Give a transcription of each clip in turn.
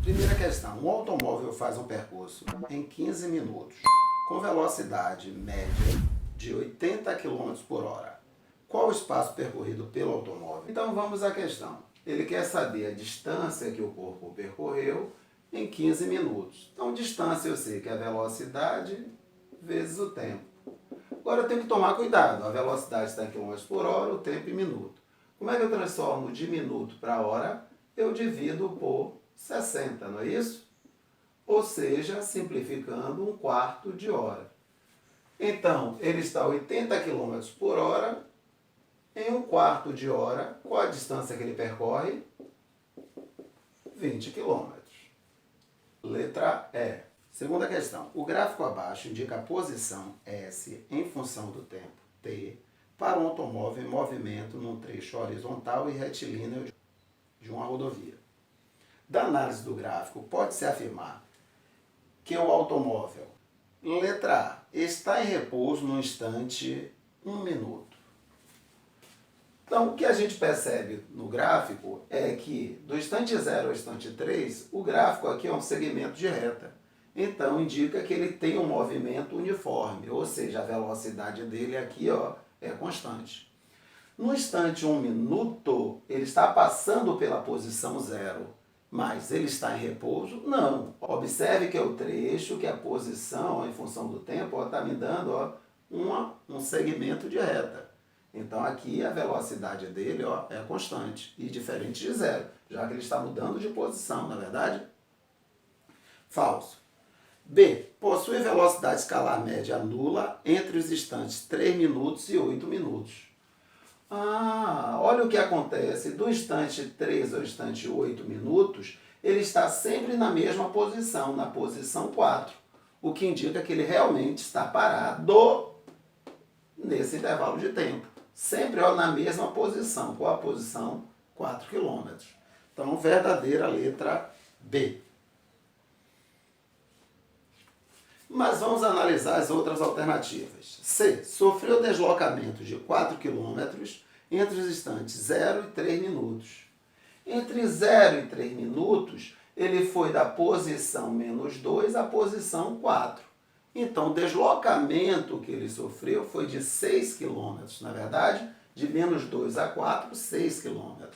Primeira questão. Um automóvel faz um percurso em 15 minutos com velocidade média de 80 km por hora. Qual o espaço percorrido pelo automóvel? Então vamos à questão. Ele quer saber a distância que o corpo percorreu em 15 minutos. Então distância eu sei que é a velocidade vezes o tempo. Agora eu tenho que tomar cuidado. A velocidade está em km por hora, o tempo em minuto. Como é que eu transformo de minuto para hora? Eu divido por 60, não é isso? Ou seja, simplificando, 1/4 de hora. Então, ele está a 80 km por hora, em 1/4 de hora, qual a distância que ele percorre? 20 km. Letra E. Segunda questão. O gráfico abaixo indica a posição S em função do tempo T para um automóvel em movimento num trecho horizontal e retilíneo de uma rodovia. Da análise do gráfico, pode-se afirmar que o automóvel, letra A, está em repouso no instante 1 minuto. Então, o que a gente percebe no gráfico é que do instante 0 ao instante 3, o gráfico aqui é um segmento de reta. Então, indica que ele tem um movimento uniforme, ou seja, a velocidade dele aqui é constante. No instante 1 minuto, ele está passando pela posição 0, mas ele está em repouso? Não. Observe que é o trecho, que a posição, em função do tempo, está me dando um segmento de reta. Então aqui a velocidade dele é constante e diferente de 0, já que ele está mudando de posição, não é verdade? Falso. B. Possui velocidade escalar média nula entre os instantes 3 minutos e 8 minutos. Olha o que acontece. Do instante 3 ao instante 8 minutos, ele está sempre na mesma posição, na posição 4. O que indica que ele realmente está parado nesse intervalo de tempo. Sempre na mesma posição. Qual a posição? 4 km. Então, verdadeira letra B. Mas vamos analisar as outras alternativas. C. Sofreu deslocamento de 4 km entre os instantes 0 e 3 minutos. Entre 0 e 3 minutos, ele foi da posição -2 à posição 4. Então, o deslocamento que ele sofreu foi de 6 km. Na verdade, de -2 a 4, 6 km.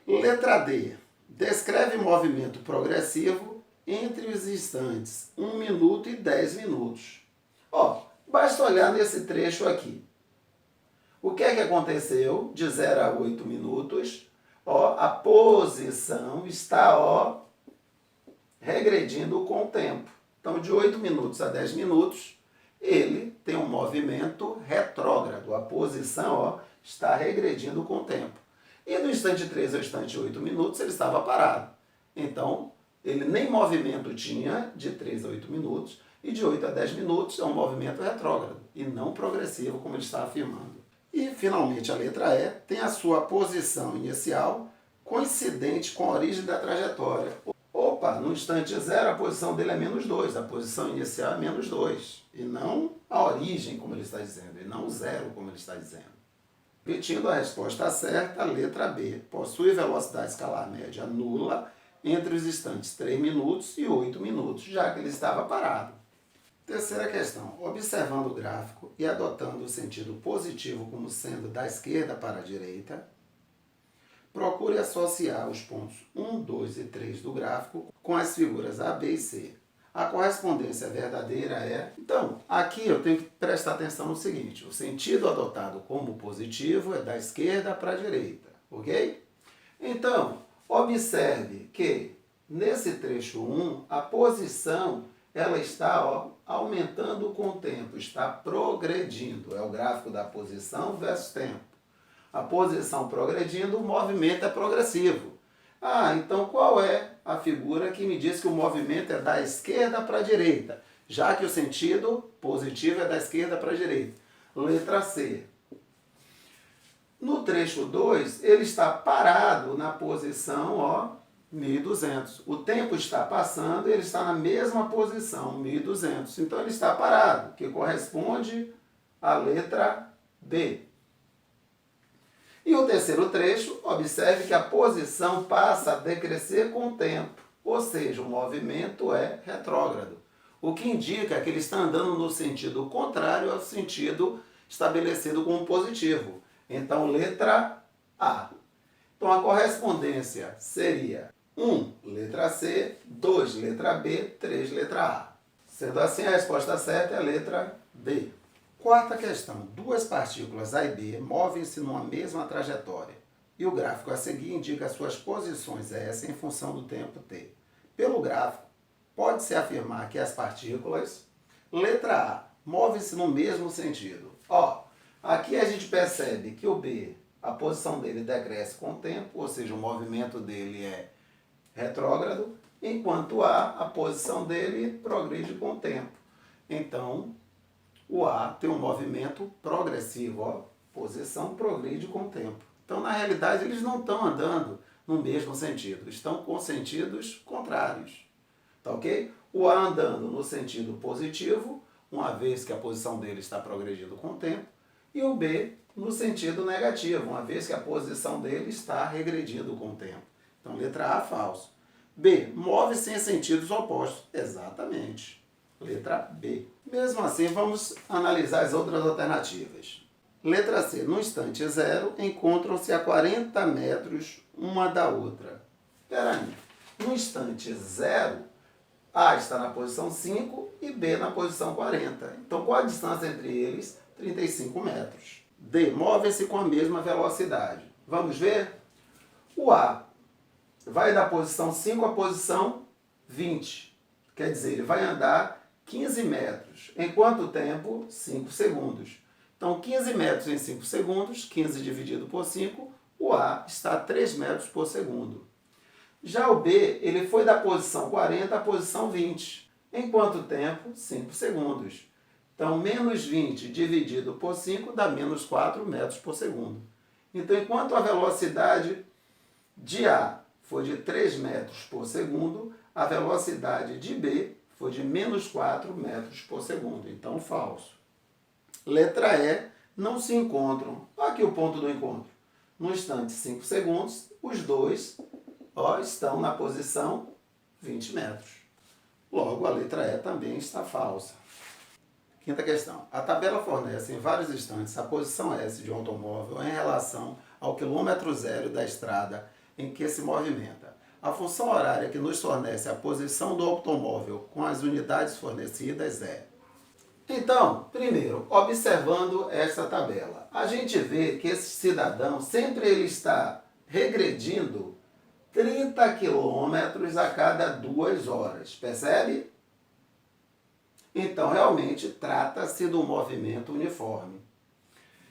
Letra D. Descreve movimento progressivo entre os instantes 1 minuto e 10 minutos. Basta olhar nesse trecho aqui. O que é que aconteceu de 0 a 8 minutos? A posição está regredindo com o tempo. Então, de 8 minutos a 10 minutos, ele tem um movimento retrógrado. A posição está regredindo com o tempo. E do instante 3 ao instante 8 minutos, ele estava parado. Então, ele nem movimento tinha de 3 a 8 minutos, e de 8 a 10 minutos é um movimento retrógrado, e não progressivo, como ele está afirmando. E, finalmente, a letra E tem a sua posição inicial coincidente com a origem da trajetória. No instante 0, a posição dele é -2, a posição inicial é -2, e não a origem, como ele está dizendo, e não 0, como ele está dizendo. Repetindo a resposta certa, a letra B. Possui velocidade escalar média nula entre os instantes 3 minutos e 8 minutos, já que ele estava parado. Terceira questão. Observando o gráfico e adotando o sentido positivo como sendo da esquerda para a direita, procure associar os pontos 1, 2 e 3 do gráfico com as figuras A, B e C. A correspondência verdadeira é... Então, aqui eu tenho que prestar atenção no seguinte. O sentido adotado como positivo é da esquerda para a direita, ok? Então, observe que nesse trecho 1, a posição ela está aumentando com o tempo, está progredindo. É o gráfico da posição versus tempo. A posição progredindo, o movimento é progressivo. Então qual é a figura que me diz que o movimento é da esquerda para a direita? Já que o sentido positivo é da esquerda para a direita. Letra C. No trecho 2, ele está parado na posição 1200. O tempo está passando e ele está na mesma posição, 1200. Então ele está parado, que corresponde à letra B. E o terceiro trecho, observe que a posição passa a decrescer com o tempo, ou seja, o movimento é retrógrado, o que indica que ele está andando no sentido contrário ao sentido estabelecido como positivo. Então, letra A. Então, a correspondência seria 1, letra C, 2, letra B, 3, letra A. Sendo assim, a resposta certa é a letra D. Quarta questão. Duas partículas A e B movem-se numa mesma trajetória e o gráfico a seguir indica suas posições S em função do tempo T. Pelo gráfico, pode-se afirmar que as partículas, letra A, movem-se no mesmo sentido. Aqui a gente percebe que o B, a posição dele decresce com o tempo, ou seja, o movimento dele é retrógrado, enquanto a posição dele progride com o tempo. Então, o A tem um movimento progressivo, posição progride com o tempo. Então, na realidade, eles não estão andando no mesmo sentido, estão com sentidos contrários. Tá ok? O A andando no sentido positivo, uma vez que a posição dele está progredindo com o tempo, e o B no sentido negativo, uma vez que a posição dele está regredindo com o tempo. Então, letra A, falso. B, move-se em sentidos opostos. Exatamente. Letra B. Mesmo assim, vamos analisar as outras alternativas. Letra C. No instante zero, encontram-se a 40 metros uma da outra. Espera aí. No instante zero, A está na posição 5 e B na posição 40. Então, qual a distância entre eles? 35 metros. D. Movem-se com a mesma velocidade. Vamos ver? O A vai da posição 5 à posição 20. Quer dizer, ele vai andar 15 metros. Em quanto tempo? 5 segundos. Então, 15 metros em 5 segundos, 15 dividido por 5, o A está a 3 metros por segundo. Já o B, ele foi da posição 40 à posição 20. Em quanto tempo? 5 segundos. Então, menos 20 dividido por 5 dá menos 4 metros por segundo. Então, enquanto a velocidade de A foi de 3 metros por segundo, a velocidade de B foi de menos 4 metros por segundo. Então, falso. Letra E, não se encontram. Aqui o ponto do encontro. No instante 5 segundos, os dois estão na posição 20 metros. Logo, a letra E também está falsa. Quinta questão. A tabela fornece em vários instantes a posição S de um automóvel em relação ao quilômetro zero da estrada em que se movimenta. A função horária que nos fornece a posição do automóvel com as unidades fornecidas é... Então, primeiro, observando esta tabela, a gente vê que esse cidadão sempre ele está regredindo 30 quilômetros a cada 2 horas, percebe? Então, realmente, trata-se de um movimento uniforme.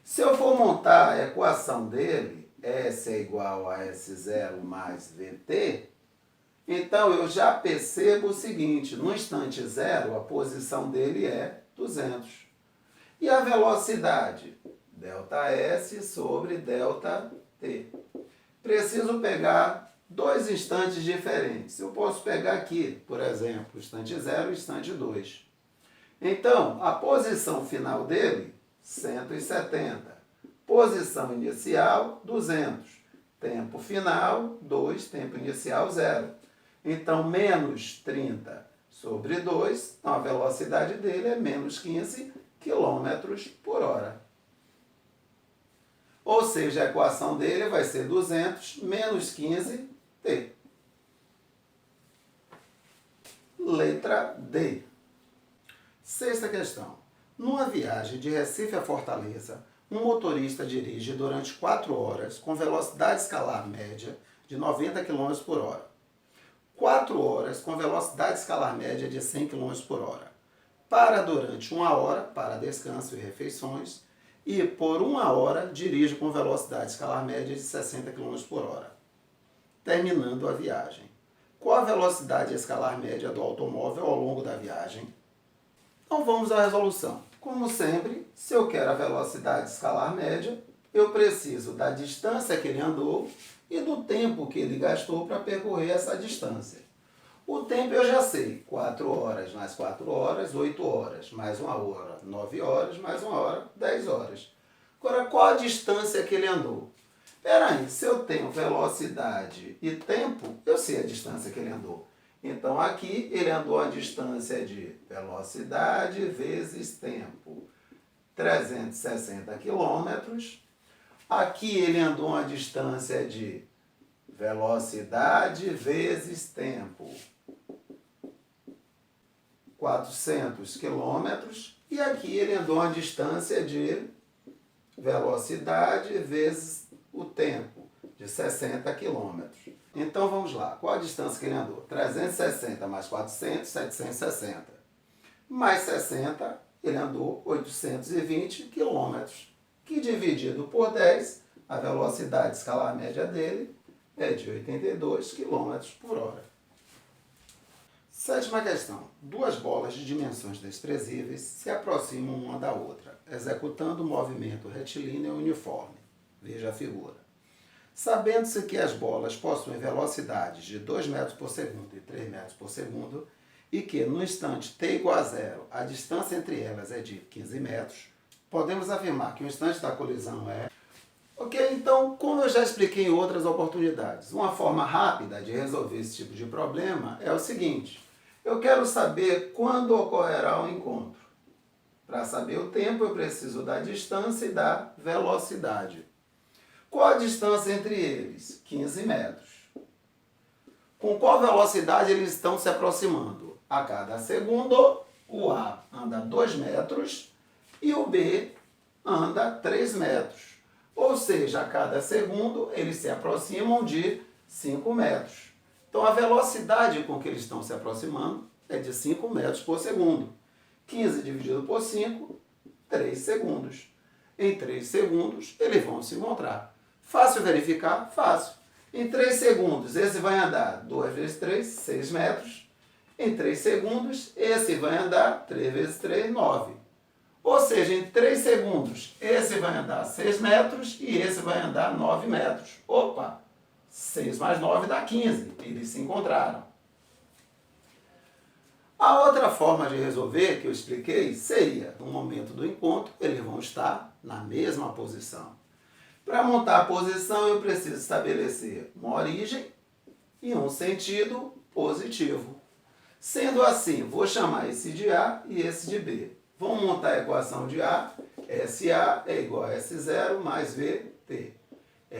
Se eu for montar a equação dele, S é igual a S0 mais VT, então eu já percebo o seguinte, no instante zero, a posição dele é 200. E a velocidade? ΔS sobre ΔT. Preciso pegar 2 instantes diferentes. Eu posso pegar aqui, por exemplo, instante 0 e instante 2. Então, a posição final dele, 170. Posição inicial, 200. Tempo final, 2. Tempo inicial, 0. Então, menos 30 sobre 2, então a velocidade dele é menos 15 km por hora. Ou seja, a equação dele vai ser 200 menos 15 T. Letra D. Sexta questão. Numa viagem de Recife a Fortaleza, um motorista dirige durante 4 horas com velocidade escalar média de 90 km por hora. 4 horas com velocidade escalar média de 100 km por hora. Para durante 1 hora, para descanso e refeições, e por 1 hora dirige com velocidade escalar média de 60 km por hora. Terminando a viagem. Qual a velocidade escalar média do automóvel ao longo da viagem? Então vamos à resolução. Como sempre, se eu quero a velocidade escalar média, eu preciso da distância que ele andou e do tempo que ele gastou para percorrer essa distância. O tempo eu já sei, 4 horas mais 4 horas, 8 horas, mais 1 hora, 9 horas, mais 1 hora, 10 horas. Agora, qual a distância que ele andou? Peraí, se eu tenho velocidade e tempo, eu sei a distância que ele andou. Então, aqui ele andou a distância de velocidade vezes tempo, 360 quilômetros. Aqui ele andou uma distância de velocidade vezes tempo, 400 quilômetros. E aqui ele andou uma distância de velocidade vezes o tempo, de 60 quilômetros. Então vamos lá, qual a distância que ele andou? 360 mais 400, 760. Mais 60, ele andou 820 quilômetros, que dividido por 10, a velocidade escalar média dele é de 82 quilômetros por hora. Sétima questão. Duas bolas de dimensões desprezíveis se aproximam uma da outra, executando um movimento retilíneo uniforme. Veja a figura. Sabendo-se que as bolas possuem velocidades de 2 metros por segundo e 3 metros por segundo, e que no instante t igual a zero, a distância entre elas é de 15 metros, podemos afirmar que o instante da colisão é... Ok, então, como eu já expliquei em outras oportunidades, uma forma rápida de resolver esse tipo de problema é o seguinte: eu quero saber quando ocorrerá o encontro. Para saber o tempo, eu preciso da distância e da velocidade. Qual a distância entre eles? 15 metros. Com qual velocidade eles estão se aproximando? A cada segundo, o A anda 2 metros e o B anda 3 metros. Ou seja, a cada segundo, eles se aproximam de 5 metros. Então, a velocidade com que eles estão se aproximando é de 5 metros por segundo. 15 dividido por 5, 3 segundos. Em 3 segundos, eles vão se encontrar. Fácil verificar? Fácil. Em 3 segundos, esse vai andar 2 vezes 3, 6 metros. Em 3 segundos, esse vai andar 3 vezes 3, 9. Ou seja, em 3 segundos, esse vai andar 6 metros e esse vai andar 9 metros. Opa! 6 mais 9 dá 15. Eles se encontraram. A outra forma de resolver, que eu expliquei, seria, no momento do encontro, eles vão estar na mesma posição. Para montar a posição, eu preciso estabelecer uma origem e um sentido positivo. Sendo assim, vou chamar esse de A e esse de B. Vamos montar a equação de A. SA é igual a S0 mais VT.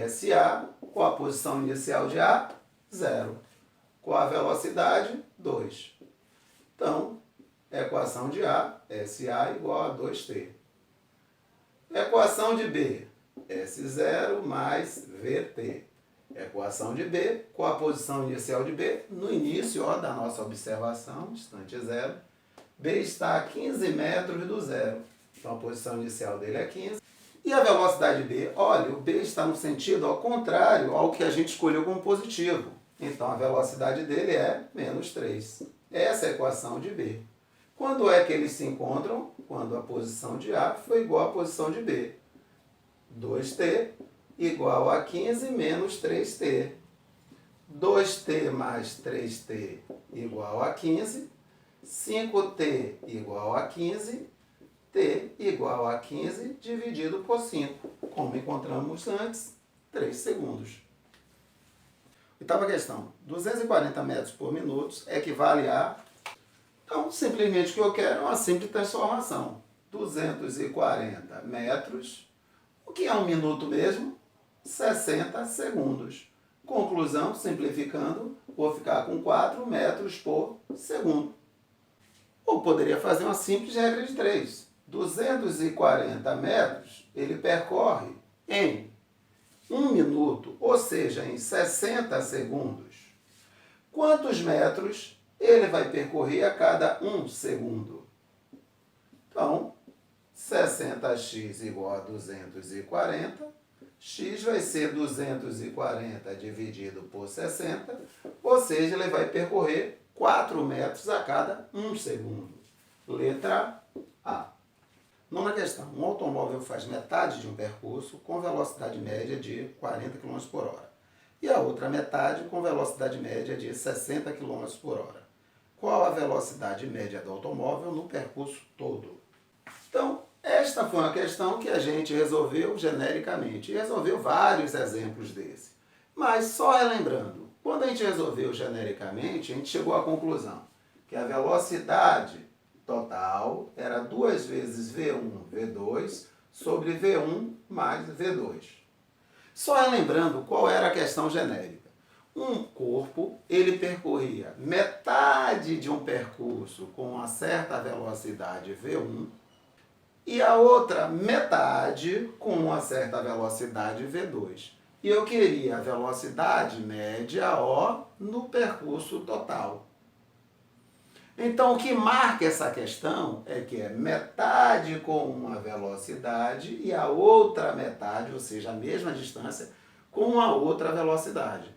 SA, qual a posição inicial de A? 0. Qual a velocidade? 2. Então, equação de A, SA igual a 2T. Equação de B, S0 mais VT. Equação de B, qual a posição inicial de B? No início da nossa observação, instante zero, B está a 15 metros do zero. Então, a posição inicial dele é 15. E a velocidade B? Olha, o B está no sentido ao contrário ao que a gente escolheu como positivo. Então, a velocidade dele é menos 3. Essa é a equação de B. Quando é que eles se encontram? Quando a posição de A foi igual à posição de B. 2T igual a 15 menos 3T. 2T mais 3T igual a 15. 5T igual a 15. T igual a 15 dividido por 5. Como encontramos antes, 3 segundos. Oitava questão. 240 metros por minuto equivale a... Então, simplesmente o que eu quero é uma simples transformação. 240 metros. O que é um minuto mesmo? 60 segundos. Conclusão, simplificando, vou ficar com 4 metros por segundo. Ou poderia fazer uma simples regra de 3. 240 metros, ele percorre em 1 minuto, ou seja, em 60 segundos. Quantos metros ele vai percorrer a cada 1 segundo? Então, 60x igual a 240. X vai ser 240 dividido por 60, ou seja, ele vai percorrer 4 metros a cada 1 segundo. Letra A. Nona questão. Um automóvel faz metade de um percurso com velocidade média de 40 km por hora e a outra metade com velocidade média de 60 km por hora. Qual a velocidade média do automóvel no percurso todo? Então, Esta foi uma questão que a gente resolveu genericamente, e resolveu vários exemplos desse. Mas só relembrando, quando a gente resolveu genericamente, a gente chegou à conclusão que a velocidade total era 2 vezes V1, V2 sobre V1 mais V2. Só relembrando qual era a questão genérica. Um corpo, ele percorria metade de um percurso com uma certa velocidade V1 e a outra metade com uma certa velocidade V2. E eu queria a velocidade média O no percurso total. Então, o que marca essa questão é que é metade com uma velocidade e a outra metade, ou seja, a mesma distância, com a outra velocidade.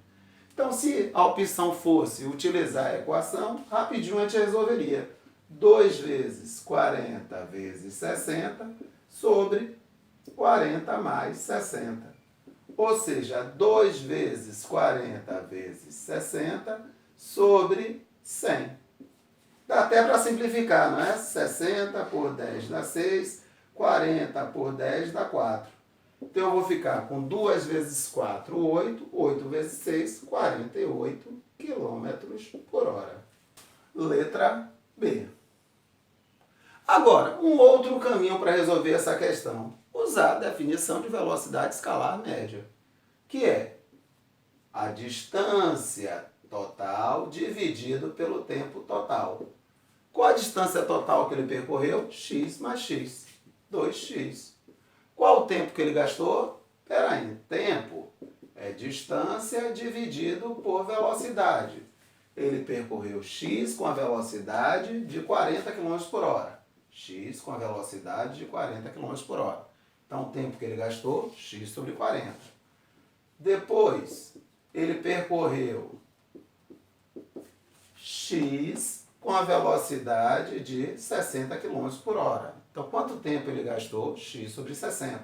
Então, se a opção fosse utilizar a equação, rapidinho a gente resolveria. 2 vezes 40 vezes 60 sobre 40 mais 60. Ou seja, 2 vezes 40 vezes 60 sobre 100. Dá até para simplificar, não é? 60 por 10 dá 6, 40 por 10 dá 4. Então eu vou ficar com 2 vezes 4, 8, 8 vezes 6, 48 km por hora. Letra B. Agora, um outro caminho para resolver essa questão. Usar a definição de velocidade escalar média, que é a distância total dividido pelo tempo total. Qual a distância total que ele percorreu? X mais x, 2x. Qual o tempo que ele gastou? Espera aí, tempo é distância dividido por velocidade. Ele percorreu x com a velocidade de 40 km por hora. X com a velocidade de 40 km por hora. Então, o tempo que ele gastou, x sobre 40. Depois, ele percorreu x com a velocidade de 60 km por hora. Então, quanto tempo ele gastou? X sobre 60.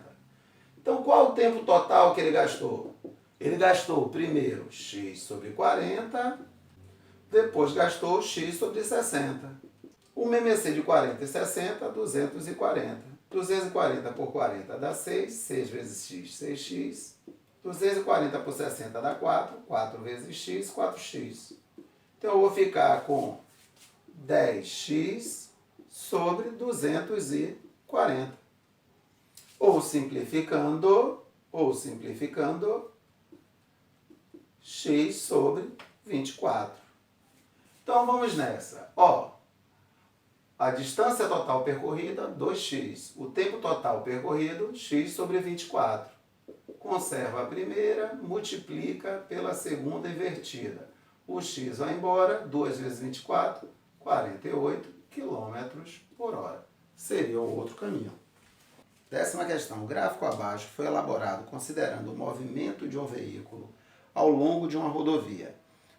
Então, qual o tempo total que ele gastou? Ele gastou primeiro x sobre 40, depois gastou x sobre 60. O MMC de 40 e 60, 240. 240 por 40 dá 6, 6 vezes x, 6x. 240 por 60 dá 4, 4 vezes x, 4x. Então, eu vou ficar com 10x sobre 240. Ou simplificando, x sobre 24. Então, vamos nessa. A distância total percorrida, 2x. O tempo total percorrido, x sobre 24. Conserva a primeira, multiplica pela segunda invertida. O x vai embora, 2 vezes 24, 48 km por hora. Seria o outro caminho. 10ª questão. O gráfico abaixo foi elaborado considerando o movimento de um veículo ao longo de uma rodovia.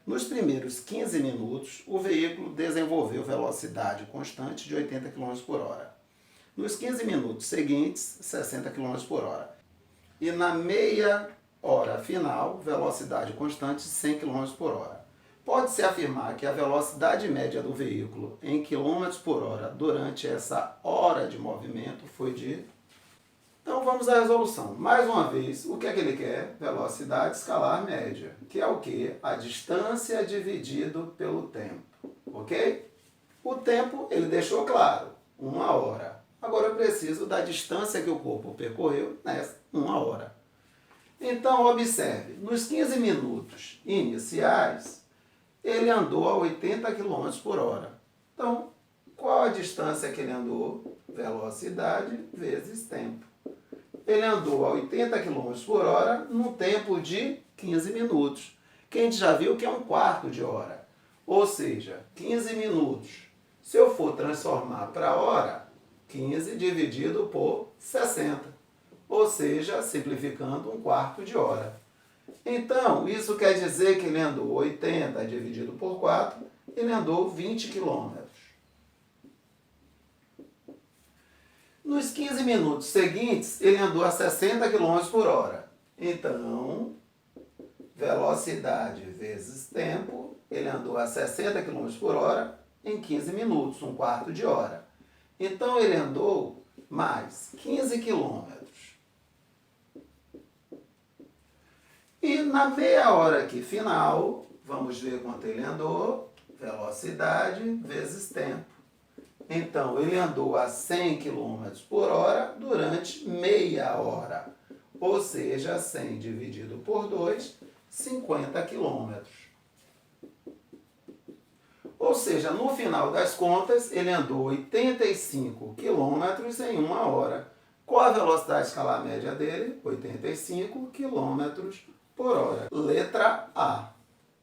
Nos primeiros 15 minutos, o veículo desenvolveu velocidade constante de 80 km por hora. Nos 15 minutos seguintes, 60 km por hora. E na meia hora final, velocidade constante de 100 km por hora. Pode-se afirmar que a velocidade média do veículo em km por hora durante essa hora de movimento foi de... Então vamos à resolução. Mais uma vez, o que é que ele quer? Velocidade escalar média, que é o quê? A distância dividido pelo tempo, ok? O tempo ele deixou claro, 1 hora. Agora eu preciso da distância que o corpo percorreu nessa 1 hora. Então observe, nos 15 minutos iniciais, ele andou a 80 km por hora. Então, qual a distância que ele andou? Velocidade vezes tempo. Ele andou a 80 km por hora no tempo de 15 minutos. Que a gente já viu que é 1/4 de hora. Ou seja, 15 minutos. Se eu for transformar para hora, 15 dividido por 60. Ou seja, simplificando 1/4 de hora. Então, isso quer dizer que ele andou 80 dividido por 4, ele andou 20 km. Nos 15 minutos seguintes, ele andou a 60 km por hora. Então, velocidade vezes tempo, ele andou a 60 km por hora em 15 minutos, 1/4 de hora. Então, ele andou mais 15 quilômetros. E na meia hora aqui final, vamos ver quanto ele andou. Velocidade vezes tempo. Então, ele andou a 100 km por hora durante meia hora. Ou seja, 100 dividido por 2, 50 km. Ou seja, no final das contas, ele andou 85 km em uma hora. Qual a velocidade escalar média dele? 85 km por hora. Letra A.